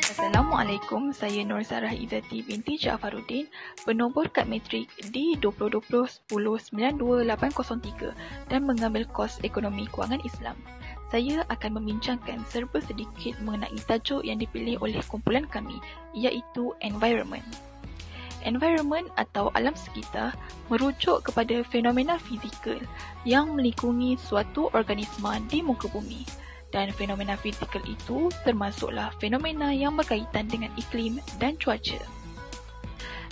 Assalamualaikum, saya Nur Sarah Izzati binti Ja'faruddin, penombor kad matrik D2020-1092-803 dan mengambil kos Ekonomi Kewangan Islam. Saya akan membincangkan serba sedikit mengenai tajuk yang dipilih oleh kumpulan kami, iaitu Environment. Environment atau alam sekitar merujuk kepada fenomena fizikal yang melingkungi suatu organisma di muka bumi. Dan fenomena fizikal itu termasuklah fenomena yang berkaitan dengan iklim dan cuaca.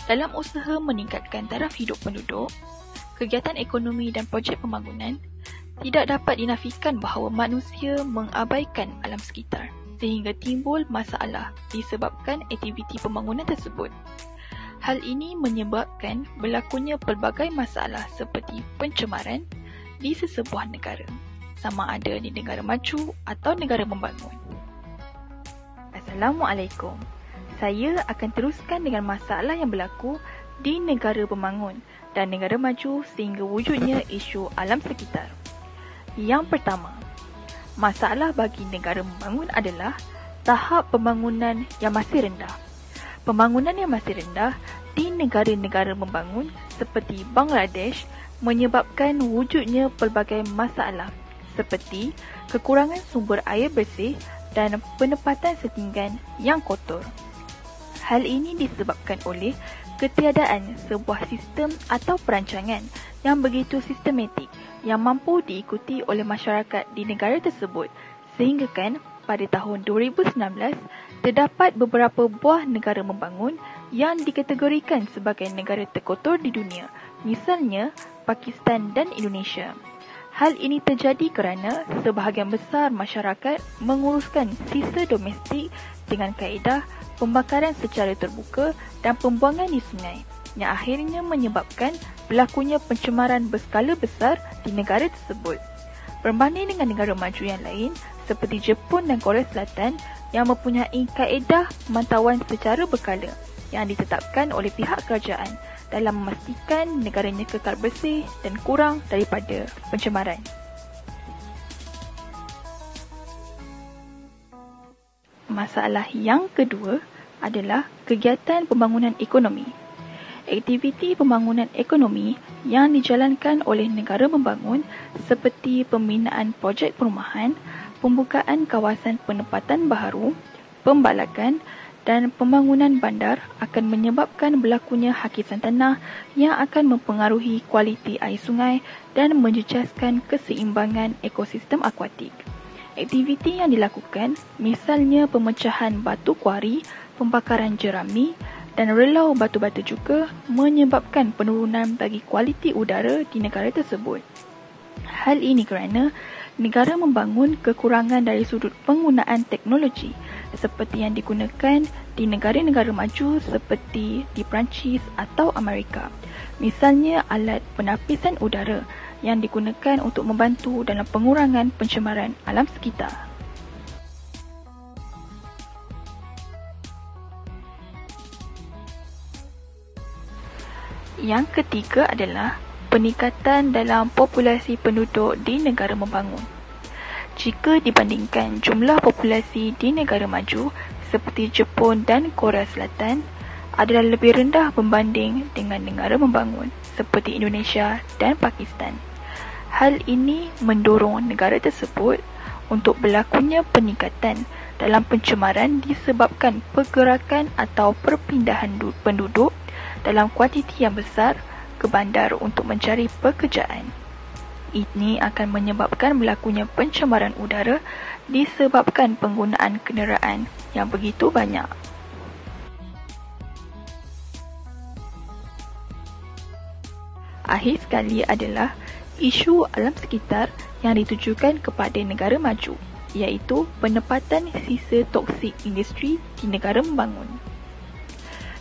Dalam usaha meningkatkan taraf hidup penduduk, kegiatan ekonomi dan projek pembangunan, tidak dapat dinafikan bahawa manusia mengabaikan alam sekitar sehingga timbul masalah disebabkan aktiviti pembangunan tersebut. Hal ini menyebabkan berlakunya pelbagai masalah seperti pencemaran di sesebuah negara, sama ada di negara maju atau negara membangun. Assalamualaikum. Saya akan teruskan dengan masalah yang berlaku di negara pembangun dan negara maju sehingga wujudnya isu alam sekitar. Yang pertama, masalah bagi negara membangun adalah tahap pembangunan yang masih rendah. Pembangunan yang masih rendah di negara-negara membangun seperti Bangladesh menyebabkan wujudnya pelbagai masalah seperti kekurangan sumber air bersih dan penempatan setinggan yang kotor. Hal ini disebabkan oleh ketiadaan sebuah sistem atau perancangan yang begitu sistematik yang mampu diikuti oleh masyarakat di negara tersebut, sehinggakan pada tahun 2019 terdapat beberapa buah negara membangun yang dikategorikan sebagai negara terkotor di dunia, misalnya Pakistan dan Indonesia. Hal ini terjadi kerana sebahagian besar masyarakat menguruskan sisa domestik dengan kaedah pembakaran secara terbuka dan pembuangan di sungai yang akhirnya menyebabkan berlakunya pencemaran berskala besar di negara tersebut. Berbanding dengan negara maju yang lain seperti Jepun dan Korea Selatan yang mempunyai kaedah pemantauan secara berkala yang ditetapkan oleh pihak kerajaan dalam memastikan negaranya kekal bersih dan kurang daripada pencemaran. Masalah yang kedua adalah kegiatan pembangunan ekonomi. Aktiviti pembangunan ekonomi yang dijalankan oleh negara membangun seperti pembinaan projek perumahan, pembukaan kawasan penempatan baharu, pembalakan dan pembangunan bandar akan menyebabkan berlakunya hakisan tanah yang akan mempengaruhi kualiti air sungai dan menjejaskan keseimbangan ekosistem akuatik. Aktiviti yang dilakukan misalnya pemecahan batu kuari, pembakaran jerami dan relau batu-batu juga menyebabkan penurunan bagi kualiti udara di negara tersebut. Hal ini kerana negara membangun kekurangan dari sudut penggunaan teknologi seperti yang digunakan di negara-negara maju seperti di Perancis atau Amerika. Misalnya alat penapisan udara yang digunakan untuk membantu dalam pengurangan pencemaran alam sekitar. Yang ketiga adalah peningkatan dalam populasi penduduk di negara membangun. Jika dibandingkan jumlah populasi di negara maju seperti Jepun dan Korea Selatan adalah lebih rendah berbanding dengan negara membangun seperti Indonesia dan Pakistan. Hal ini mendorong negara tersebut untuk berlakunya peningkatan dalam pencemaran disebabkan pergerakan atau perpindahan penduduk dalam kuantiti yang besar ke bandar untuk mencari pekerjaan. Ini akan menyebabkan berlakunya pencemaran udara disebabkan penggunaan kenderaan yang begitu banyak. Akhir sekali adalah isu alam sekitar yang ditujukan kepada negara maju, iaitu penempatan sisa toksik industri di negara membangun.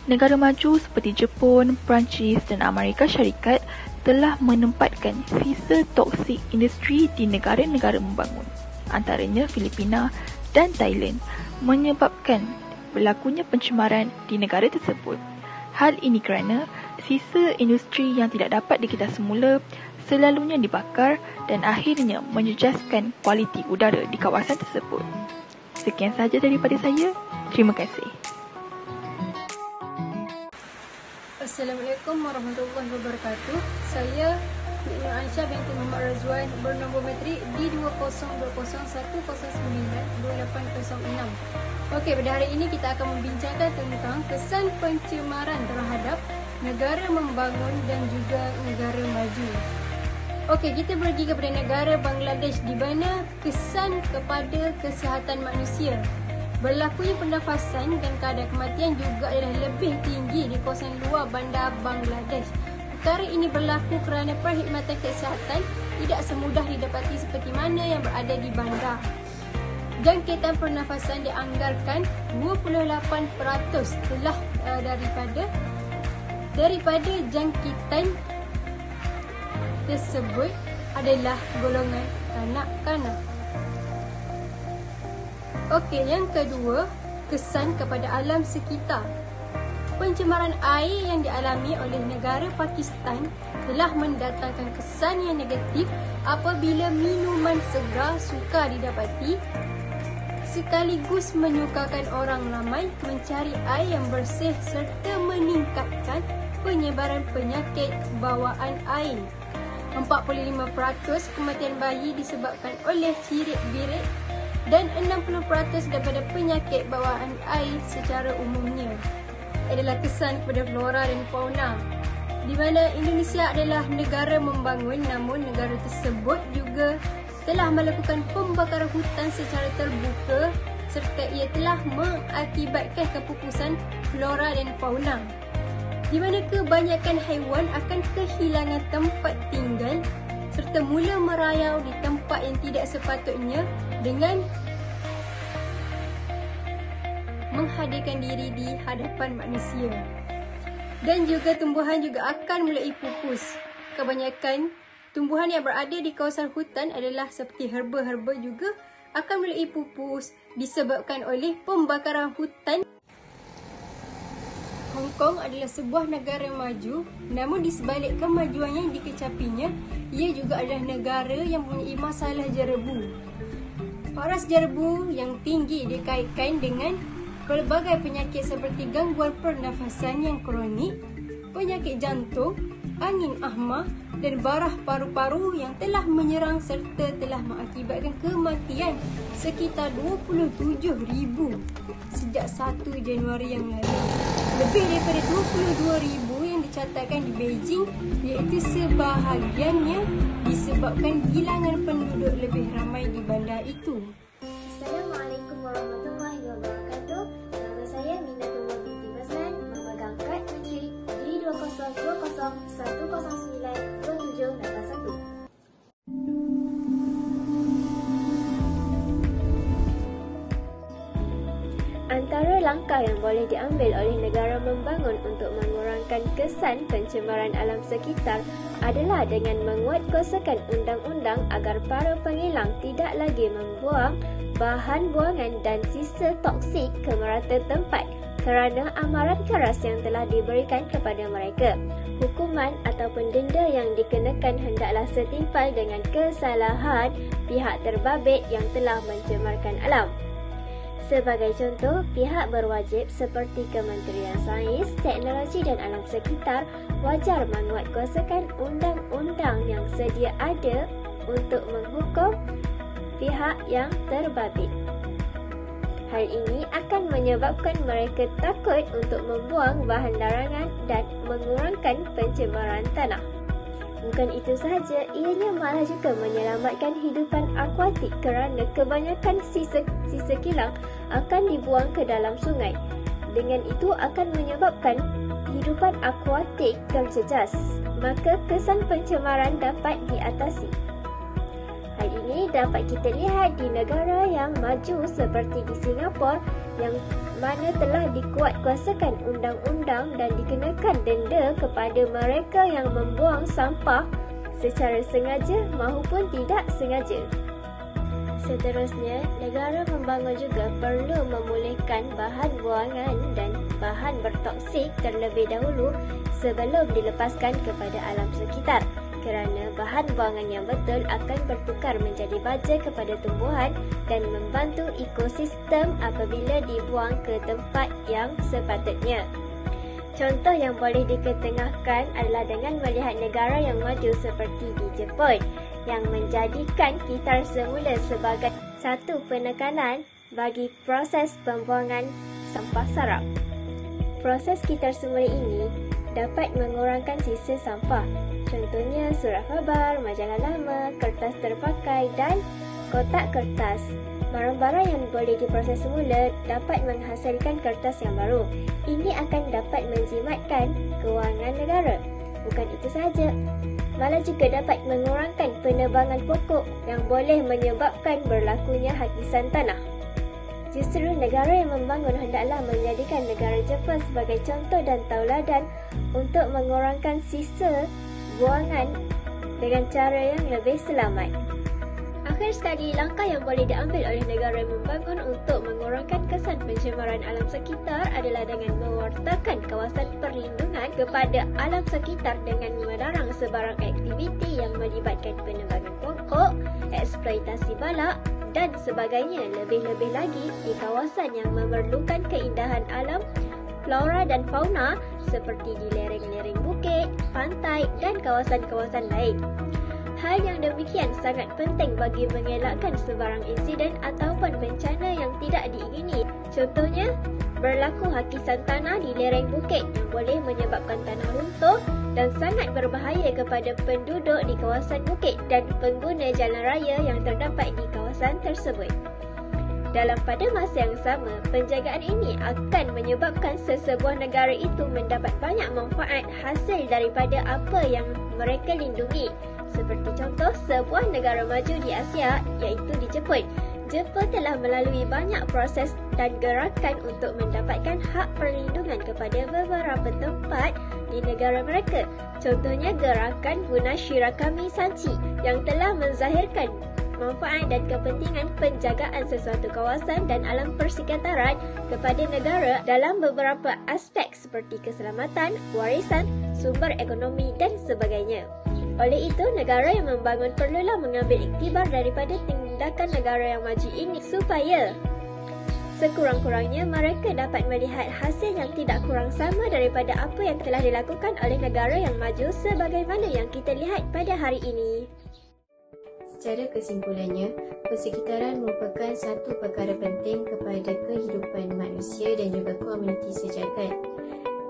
Negara maju seperti Jepun, Perancis dan Amerika Syarikat telah menempatkan sisa toksik industri di negara-negara membangun, antaranya Filipina dan Thailand, menyebabkan berlakunya pencemaran di negara tersebut. Hal ini kerana sisa industri yang tidak dapat dikedah semula selalunya dibakar dan akhirnya menjejaskan kualiti udara di kawasan tersebut. Sekian sahaja daripada saya. Terima kasih. Assalamualaikum warahmatullahi wabarakatuh. Saya Nur Aisyah binti Muhammad Razwan bernombor matrik D202011092806. Okey, pada hari ini kita akan membincangkan tentang kesan pencemaran terhadap negara membangun dan juga negara maju. Okey, kita pergi kepada negara Bangladesh di mana kesan kepada kesihatan manusia. Berlakunya pendafasan dan kadar kematian juga adalah lebih tinggi di kawasan luar bandar Bangladesh. Perkara ini berlaku kerana perkhidmatan kesihatan tidak semudah didapati seperti mana yang berada di bandar. Jangkitan pernafasan dianggarkan 28% telah daripada jangkitan tersebut adalah golongan kanak-kanak. Okey, yang kedua, kesan kepada alam sekitar. Pencemaran air yang dialami oleh negara Pakistan telah mendatangkan kesan yang negatif apabila minuman segar sukar didapati, sekaligus menyukarkan orang ramai mencari air yang bersih serta meningkatkan penyebaran penyakit bawaan air. 45% kematian bayi disebabkan oleh cirit-birit dan 60% daripada penyakit bawaan air secara umumnya. Adalah kesan kepada flora dan fauna. Di mana Indonesia adalah negara membangun, namun negara tersebut juga telah melakukan pembakaran hutan secara terbuka serta ia telah mengakibatkan kepupusan flora dan fauna. Di mana kebanyakan haiwan akan kehilangan tempat tinggal serta mula merayau di tempat yang tidak sepatutnya dengan menghadirkan diri di hadapan manusia. Dan juga tumbuhan juga akan mulai pupus. Kebanyakan tumbuhan yang berada di kawasan hutan adalah seperti herba-herba juga akan mulai pupus disebabkan oleh pembakaran hutan. Hong Kong adalah sebuah negara maju, namun di sebalik kemajuan yang dikecapinya, ia juga adalah negara yang mempunyai masalah jerebu. Paras jerebu yang tinggi dikaitkan dengan pelbagai penyakit seperti gangguan pernafasan yang kronik, penyakit jantung, angin ahma dan barah paru-paru yang telah menyerang serta telah mengakibatkan kematian sekitar 27,000 sejak 1 Januari yang lalu. Lebih daripada 22,000 yang dicatatkan di Beijing, iaitu sebahagiannya disebabkan bilangan penduduk lebih ramai di bandar itu. Assalamualaikum warahmatullahi wabarakatuh. Nama saya Minatul binti Basnan, memegang kad menteri D202010927881. Antara langkah yang boleh diambil oleh negara membangun untuk mengurangkan kesan pencemaran alam sekitar adalah dengan menguatkuasakan undang-undang agar para pengilang tidak lagi membuang bahan buangan dan sisa toksik ke merata tempat kerana amaran keras yang telah diberikan kepada mereka. Hukuman ataupun denda yang dikenakan hendaklah setimpal dengan kesalahan pihak terbabit yang telah mencemarkan alam. Sebagai contoh, pihak berwajib seperti Kementerian Sains, Teknologi dan Alam Sekitar wajar menguatkuasakan undang-undang yang sedia ada untuk menghukum pihak yang terbabit. Hal ini akan menyebabkan mereka takut untuk membuang bahan larangan dan mengurangkan pencemaran tanah. Bukan itu sahaja, ianya malah juga menyelamatkan hidupan akuatik kerana kebanyakan sisa kilang akan dibuang ke dalam sungai. Dengan itu akan menyebabkan hidupan akuatik terjejas, maka kesan pencemaran dapat diatasi. Hal ini dapat kita lihat di negara yang maju seperti di Singapura yang mana telah dikuatkuasakan undang-undang dan dikenakan denda kepada mereka yang membuang sampah secara sengaja maupun tidak sengaja. Seterusnya, negara membangun juga perlu memulihkan bahan buangan dan bahan bertoksik terlebih dahulu sebelum dilepaskan kepada alam sekitar. Kerana bahan buangan yang betul akan bertukar menjadi baja kepada tumbuhan dan membantu ekosistem apabila dibuang ke tempat yang sepatutnya. Contoh yang boleh diketengahkan adalah dengan melihat negara yang maju seperti di Jepun yang menjadikan kitar semula sebagai satu penekanan bagi proses pembuangan sampah sarap. Proses kitar semula ini dapat mengurangkan sisa sampah. Contohnya surat khabar, majalah lama, kertas terpakai dan kotak kertas. Barang-barang yang boleh diproses semula dapat menghasilkan kertas yang baru. Ini akan dapat menjimatkan kewangan negara. Bukan itu sahaja, malah juga dapat mengurangkan penebangan pokok yang boleh menyebabkan berlakunya hakisan tanah. Justru negara yang membangun hendaklah menjadikan negara Jepun sebagai contoh dan tauladan untuk mengurangkan sisa buangan dengan cara yang lebih selamat. Akhir sekali, langkah yang boleh diambil oleh negara yang membangun untuk mengurangkan kesan pencemaran alam sekitar adalah dengan mewartakan kawasan perlindungan kepada alam sekitar dengan melarang sebarang aktiviti yang melibatkan penebangan pokok, eksploitasi balak dan sebagainya. Lebih-lebih lagi di kawasan yang memerlukan keindahan alam, flora dan fauna seperti di lereng-lereng bukit, pantai dan kawasan-kawasan lain. Hal yang demikian sangat penting bagi mengelakkan sebarang insiden ataupun bencana yang tidak diingini. Contohnya, berlaku hakisan tanah di lereng bukit yang boleh menyebabkan tanah runtuh dan sangat berbahaya kepada penduduk di kawasan bukit dan pengguna jalan raya yang terdapat di kawasan tersebut. Dalam pada masa yang sama, penjagaan ini akan menyebabkan sesebuah negara itu mendapat banyak manfaat hasil daripada apa yang mereka lindungi. Seperti contoh sebuah negara maju di Asia iaitu di Jepun. Jepun telah melalui banyak proses dan gerakan untuk mendapatkan hak perlindungan kepada beberapa tempat di negara mereka. Contohnya gerakan Guna Shirakami Sanchi yang telah menzahirkan manfaat dan kepentingan penjagaan sesuatu kawasan dan alam persekitaran kepada negara dalam beberapa aspek seperti keselamatan, warisan, sumber ekonomi dan sebagainya. Oleh itu, negara yang membangun perlulah mengambil iktibar daripada tindakan negara yang maju ini supaya sekurang-kurangnya mereka dapat melihat hasil yang tidak kurang sama daripada apa yang telah dilakukan oleh negara yang maju sebagaimana yang kita lihat pada hari ini. Secara kesimpulannya, persekitaran merupakan satu perkara penting kepada kehidupan manusia dan juga komuniti sejagat.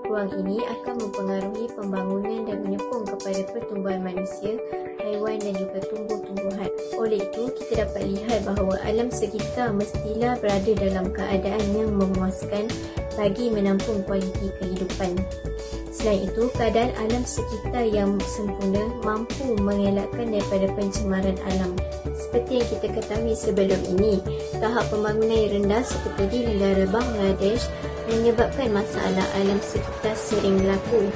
Ruang ini akan mempengaruhi pembangunan dan menyokong kepada pertumbuhan manusia, haiwan dan juga tumbuh-tumbuhan. Oleh itu, kita dapat lihat bahawa alam sekitar mestilah berada dalam keadaan yang memuaskan bagi menampung kualiti kehidupan. Selain itu, keadaan alam sekitar yang sempurna mampu mengelakkan daripada pencemaran alam. Seperti yang kita ketahui sebelum ini, tahap pembangunan yang rendah seperti di negara Bangladesh menyebabkan masalah alam sekitar sering berlaku.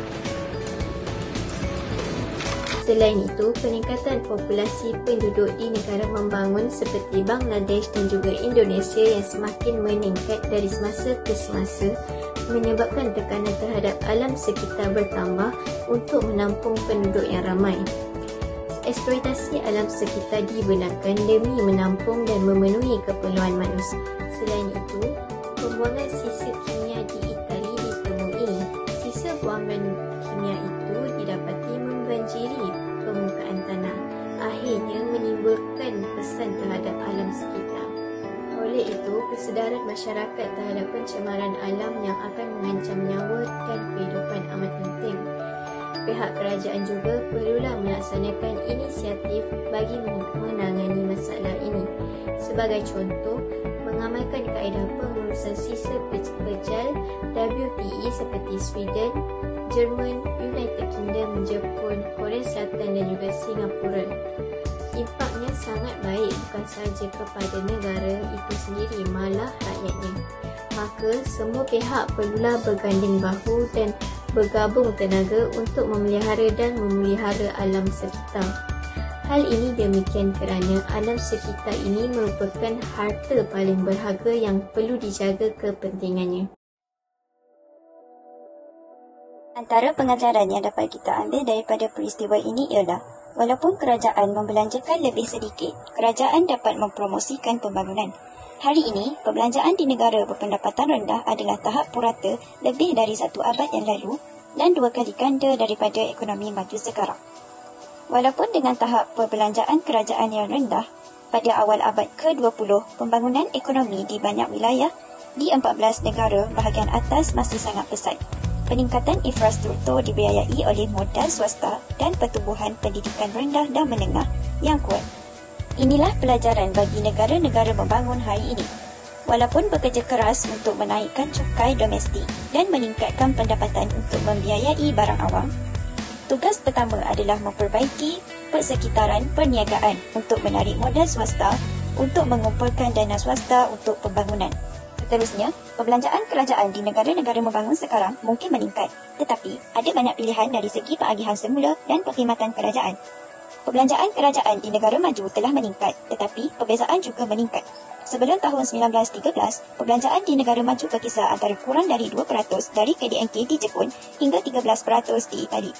Selain itu, peningkatan populasi penduduk di negara membangun seperti Bangladesh dan juga Indonesia yang semakin meningkat dari semasa ke semasa menyebabkan tekanan terhadap alam sekitar bertambah untuk menampung penduduk yang ramai. Eksploitasi alam sekitar dibenarkan demi menampung dan memenuhi keperluan manusia. Selain itu, pembuangan sisa kimia di Itali ditemui. Sisa buangan kimia itu didapati membanjiri permukaan tanah, akhirnya menimbulkan kesan terhadap alam sekitar. Oleh itu, kesedaran masyarakat terhadap pencemaran alam yang akan mengancam nyawa dan kehidupan amat penting. pihak kerajaan juga perlulah melaksanakan inisiatif bagi menangani masalah ini. Sebagai contoh, mengamalkan kaedah pengurusan sisa pejal WTE seperti Sweden, Jerman, United Kingdom, Jepun, Korea Selatan dan juga Singapura. Impaknya sangat baik bukan sahaja kepada negara itu sendiri, malah rakyatnya. Maka semua pihak perlulah berganding bahu dan bergabung tenaga untuk memelihara dan memelihara alam sekitar. Hal ini demikian kerana alam sekitar ini merupakan harta paling berharga yang perlu dijaga kepentingannya. Antara pengajaran yang dapat kita ambil daripada peristiwa ini ialah, walaupun kerajaan membelanjakan lebih sedikit, kerajaan dapat mempromosikan pembangunan. Hari ini, perbelanjaan di negara berpendapatan rendah adalah tahap purata lebih dari 1 abad yang lalu dan 2 kali ganda daripada ekonomi maju sekarang. Walaupun dengan tahap perbelanjaan kerajaan yang rendah, pada awal abad ke-20, pembangunan ekonomi di banyak wilayah di 14 negara bahagian atas masih sangat pesat. Peningkatan infrastruktur dibiayai oleh modal swasta dan pertumbuhan pendidikan rendah dan menengah yang kuat. Inilah pelajaran bagi negara-negara membangun hari ini. Walaupun bekerja keras untuk menaikkan cukai domestik dan meningkatkan pendapatan untuk membiayai barang awam, tugas pertama adalah memperbaiki persekitaran perniagaan untuk menarik modal swasta untuk mengumpulkan dana swasta untuk pembangunan. Seterusnya, perbelanjaan kerajaan di negara-negara membangun sekarang mungkin meningkat, tetapi ada banyak pilihan dari segi pengagihan semula dan perkhidmatan kerajaan. Perbelanjaan kerajaan di negara maju telah meningkat, tetapi perbezaan juga meningkat. Sebelum tahun 1913, perbelanjaan di negara maju berkisar antara kurang dari 2% dari KDNK di Jepun hingga 13% di Itali.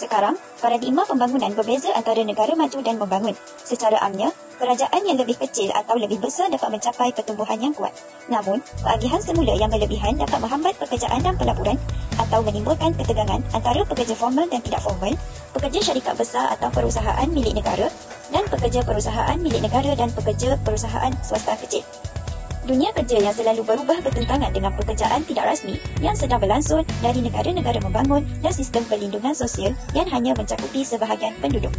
Sekarang, paradigma pembangunan berbeza antara negara maju dan membangun. Secara amnya, kerajaan yang lebih kecil atau lebih besar dapat mencapai pertumbuhan yang kuat. Namun, pengagihan semula yang berlebihan dapat menghambat pekerjaan dan pelaburan atau menimbulkan ketegangan antara pekerja formal dan tidak formal, pekerja syarikat besar atau perusahaan milik negara, dan pekerja perusahaan milik negara dan pekerja perusahaan swasta kecil. Dunia kerja yang selalu berubah bertentangan dengan pekerjaan tidak rasmi yang sedang berlangsung dari negara-negara membangun dan sistem perlindungan sosial yang hanya mencakupi sebahagian penduduk.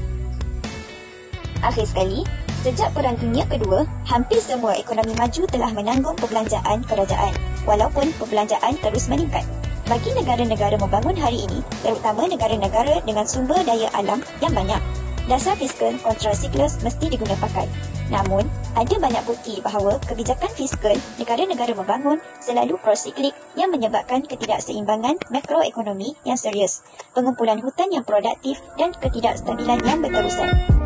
Akhir sekali, sejak Perang Dunia Kedua, hampir semua ekonomi maju telah menanggung perbelanjaan kerajaan, walaupun perbelanjaan terus meningkat. Bagi negara-negara membangun hari ini, terutama negara-negara dengan sumber daya alam yang banyak, dasar fiskal kontrasiklus mesti diguna pakai. Namun, ada banyak bukti bahawa kebijakan fiskal negara-negara membangun selalu prosiklik yang menyebabkan ketidakseimbangan makroekonomi yang serius, pengumpulan hutan yang produktif dan ketidakstabilan yang berterusan.